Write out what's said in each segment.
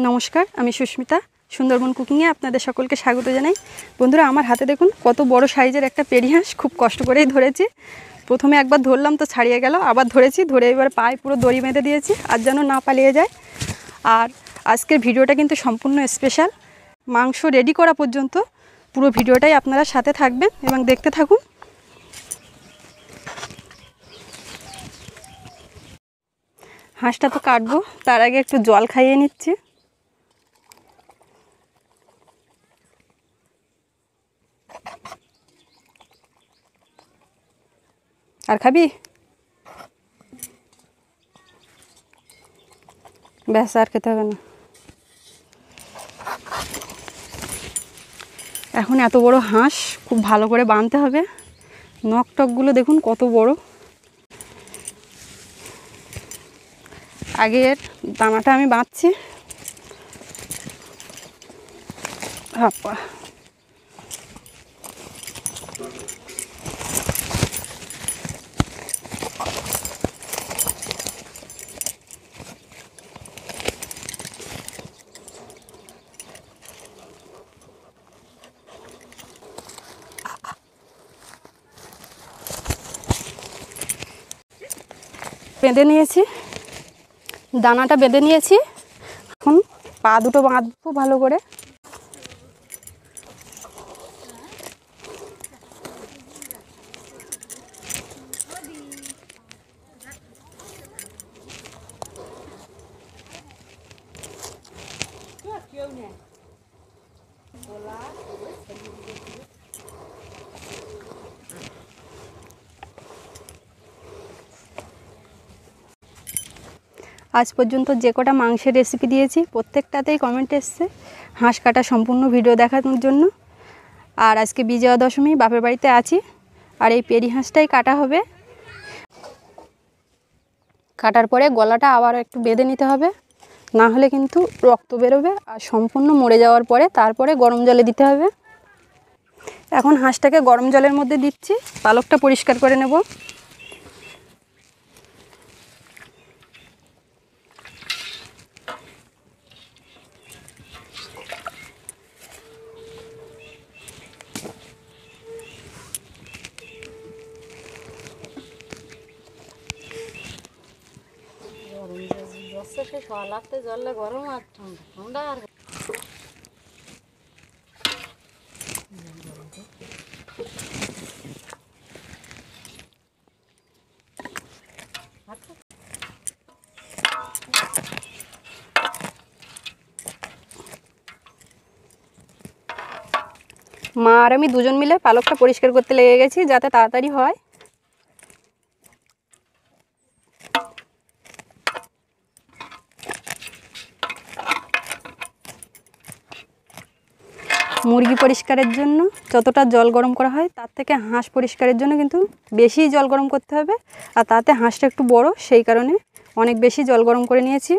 নমস্কার, আমি সুস্মিতা। সুন্দরবন কুকিংয়ে আপনাদের সকলকে স্বাগত জানাই। বন্ধুরা, আমার হাতে দেখুন কত বড় সাইজের একটা পেরি হাঁস। খুব কষ্ট করেই ধরেছি। প্রথমে একবার ধরলাম তো ছাড়িয়ে গেল, আবার ধরেছি, ধরে এবার পায়ে পুরো দড়ি বেঁধে দিয়েছি আর যেন না পালিয়ে যায়। আর আজকের ভিডিওটা কিন্তু সম্পূর্ণ স্পেশাল। মাংস রেডি করা পর্যন্ত পুরো ভিডিওটাই আপনারা সাথে থাকবেন এবং দেখতে থাকুন। হাঁসটা তো কাটবো, তার আগে একটু জল খাইয়ে নিচ্ছি। আর খাবি? ব্যাস, আর খেতে হবে না। এখন এত বড় হাঁস খুব ভালো করে বাঁধতে হবে। নখ টকগুলো দেখুন কত বড়। আগের দানাটা আমি বাঁধছি। হাপ্পা, বেঁধে নিয়েছি, দানাটা বেঁধে নিয়েছি। এখন পা দুটো বাঁধবো ভালো করে। আজ পর্যন্ত যে কটা মাংসের রেসিপি দিয়েছি প্রত্যেকটাতেই কমেন্ট এসছে হাঁস কাটা সম্পূর্ণ ভিডিও দেখানোর জন্য। আর আজকে বিজয়া দশমী, বাপের বাড়িতে আছি, আর এই পেরি হাঁসটাই কাটা হবে। কাটার পরে গলাটা আবার একটু বেঁধে নিতে হবে, না হলে কিন্তু রক্ত বেরোবে। আর সম্পূর্ণ মরে যাওয়ার পরে তারপরে গরম জলে দিতে হবে। এখন হাঁসটাকে গরম জলের মধ্যে দিচ্ছি, পালকটা পরিষ্কার করে নেব। গরম আর ঠান্ডা আর মা আর আমি দুজন মিলে পালকটা পরিষ্কার করতে লেগে গেছি যাতে তাড়াতাড়ি হয়। মুরগি পরিষ্কারের জন্য যতটা জল গরম করা হয় তার থেকে হাঁস পরিষ্কারের জন্য কিন্তু বেশি জল গরম করতে হবে। আর তাতে হাঁসটা একটু বড়, সেই কারণে অনেক বেশি জল গরম করে নিয়েছি।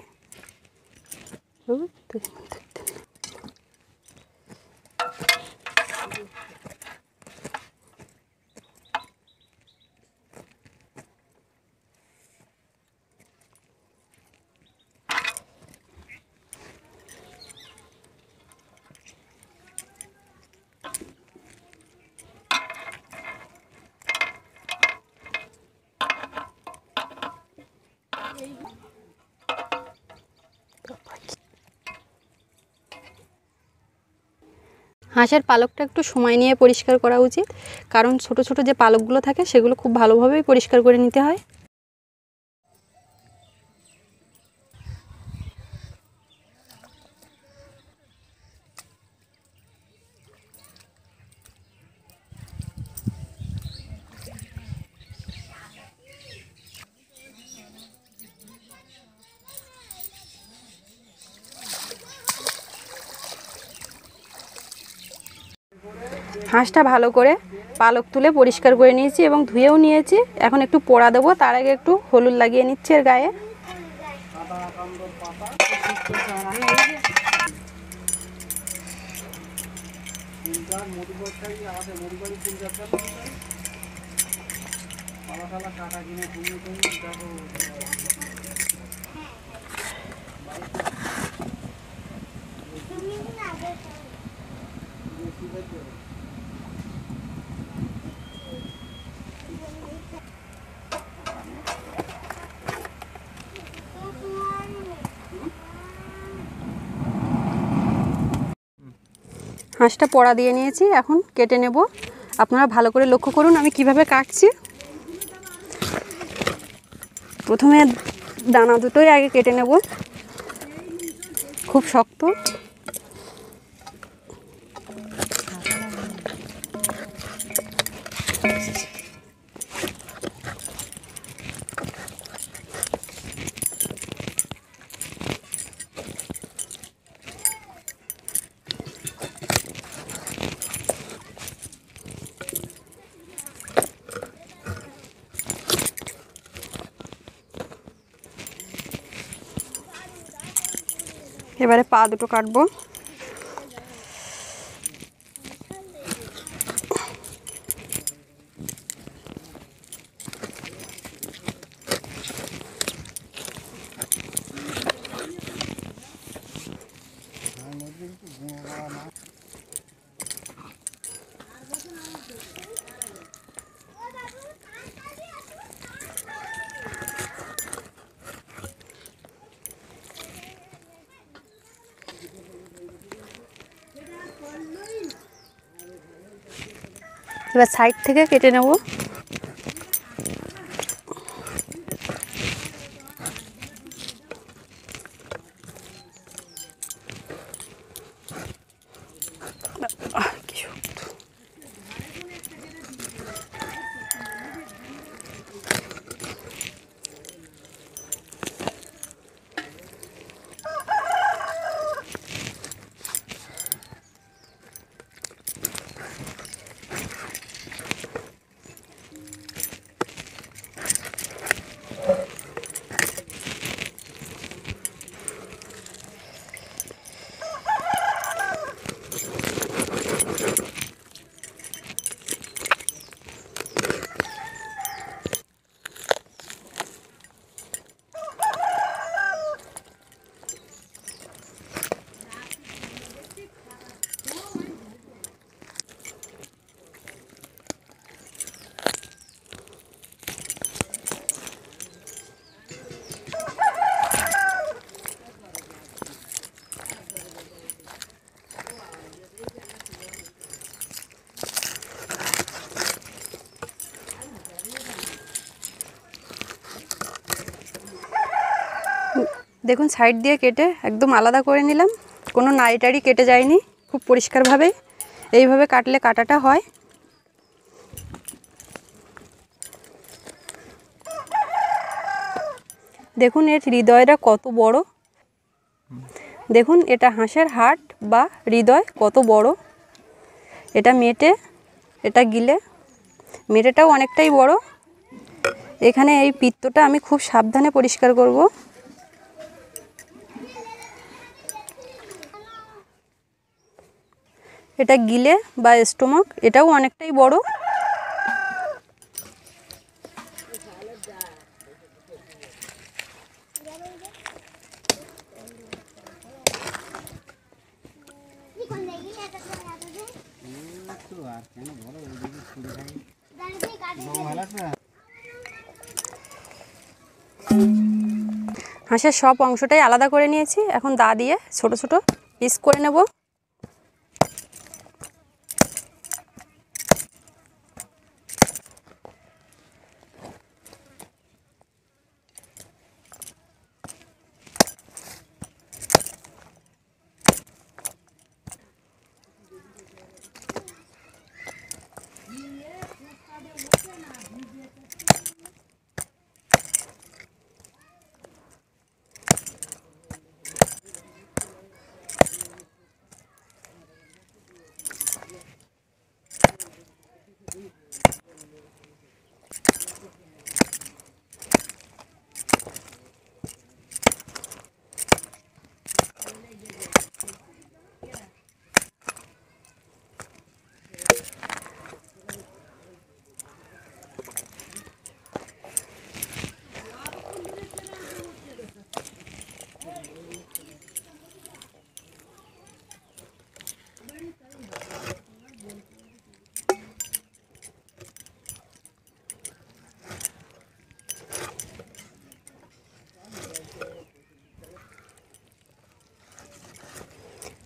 হাঁসের পালকটা একটু সময় নিয়ে পরিষ্কার করা উচিত, কারণ ছোট ছোট যে পালকগুলো থাকে সেগুলো খুব ভালোভাবেই পরিষ্কার করে নিতে হয়। হাঁসটা ভালো করে পালক তুলে পরিষ্কার করে নিয়েছি এবং ধুয়েও নিয়েছি। এখন একটু পোড়া দেবো, তার আগে একটু হলুদ লাগিয়ে নিচ্ছি এর গায়ে। হাঁসটা পোড়া দিয়ে নিয়েছি, এখন কেটে নেব। আপনারা ভালো করে লক্ষ্য করুন আমি কিভাবে কাটছি। প্রথমে দানা দুটোই আগে কেটে নেব, খুব শক্ত। এবারে পা দুটো কাটবো। এবার সাইড থেকে কেটে নেব। দেখুন সাইড দিয়ে কেটে একদম আলাদা করে নিলাম, কোনো নাড়ি টাড়ি কেটে যায়নি, খুব পরিষ্কারভাবে এইভাবে কাটলে কাটাটা হয়। দেখুন এর হৃদয়টা কত বড়, দেখুন এটা হাঁসের হার্ট বা হৃদয় কত বড়। এটা মেটে, এটা গিলে, মেটেটাও অনেকটাই বড়। এখানে এই পিত্তটা আমি খুব সাবধানে পরিষ্কার করব। এটা গিলে বা স্টোমাক, এটাও অনেকটাই বড়। হাঁসের সব অংশটাই আলাদা করে নিয়েছি, এখন দা দিয়ে ছোট ছোট পিস করে নেব।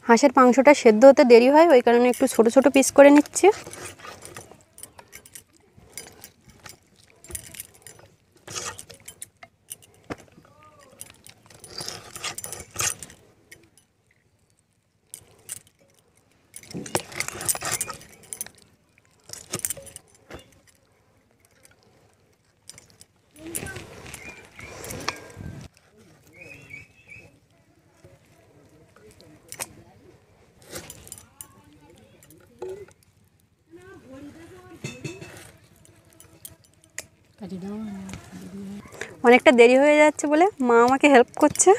হাঁসের মাংসটা সেদ্ধ হতে দেরি হয়, ওই কারণে একটু ছোট ছোট পিস করে নিচ্ছি। অনেকটা দেরি হয়ে যাচ্ছে বলে মা আমাকে হেল্প করছে।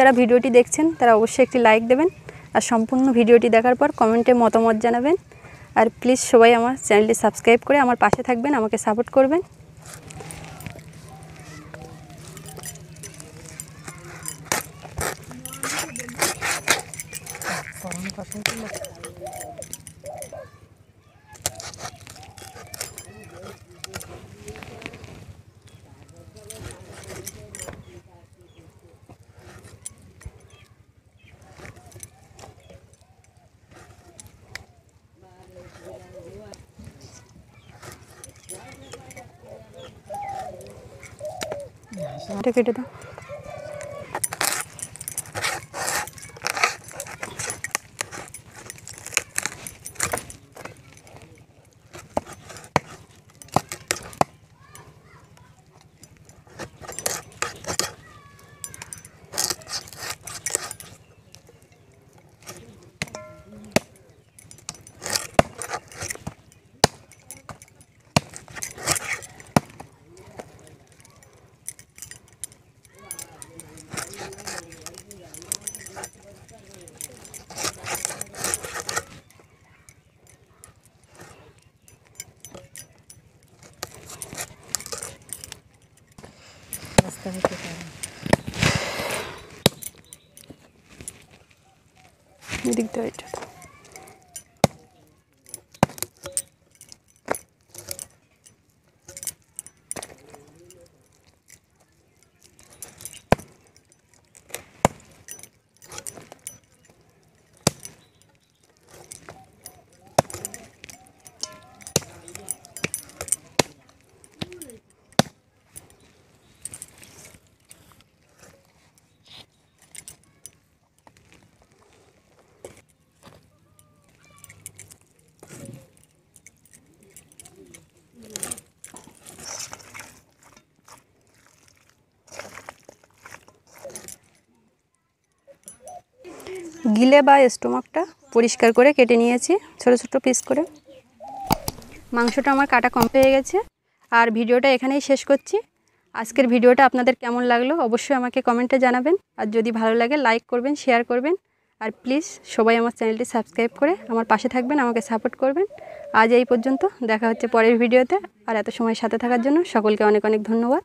যারা ভিডিওটি দেখছেন তারা অবশ্যই একটি লাইক দেবেন, আর সম্পূর্ণ ভিডিওটি দেখার পর কমেন্টে মতামত জানাবেন। আর প্লিজ সবাই আমার চ্যানেলটি সাবস্ক্রাইব করে আমার পাশে থাকবেন, আমাকে সাপোর্ট করবেন। এটা কেটে দাও। এদিক দিয়ে এটা গিলে বা স্টোমাকটা পরিষ্কার করে কেটে নিয়েছি ছোট ছোট পিস করে। মাংসটা আমার কাটা কমপ্লিট হয়ে গেছে, আর ভিডিওটা এখানেই শেষ করছি। আজকের ভিডিওটা আপনাদের কেমন লাগলো অবশ্যই আমাকে কমেন্টে জানাবেন, আর যদি ভালো লাগে লাইক করবেন, শেয়ার করবেন, আর প্লিজ সবাই আমার চ্যানেলটি সাবস্ক্রাইব করে আমার পাশে থাকবেন, আমাকে সাপোর্ট করবেন। আজ এই পর্যন্ত, দেখা হচ্ছে পরের ভিডিওতে। আর এত সময় সাথে থাকার জন্য সকলকে অনেক অনেক ধন্যবাদ।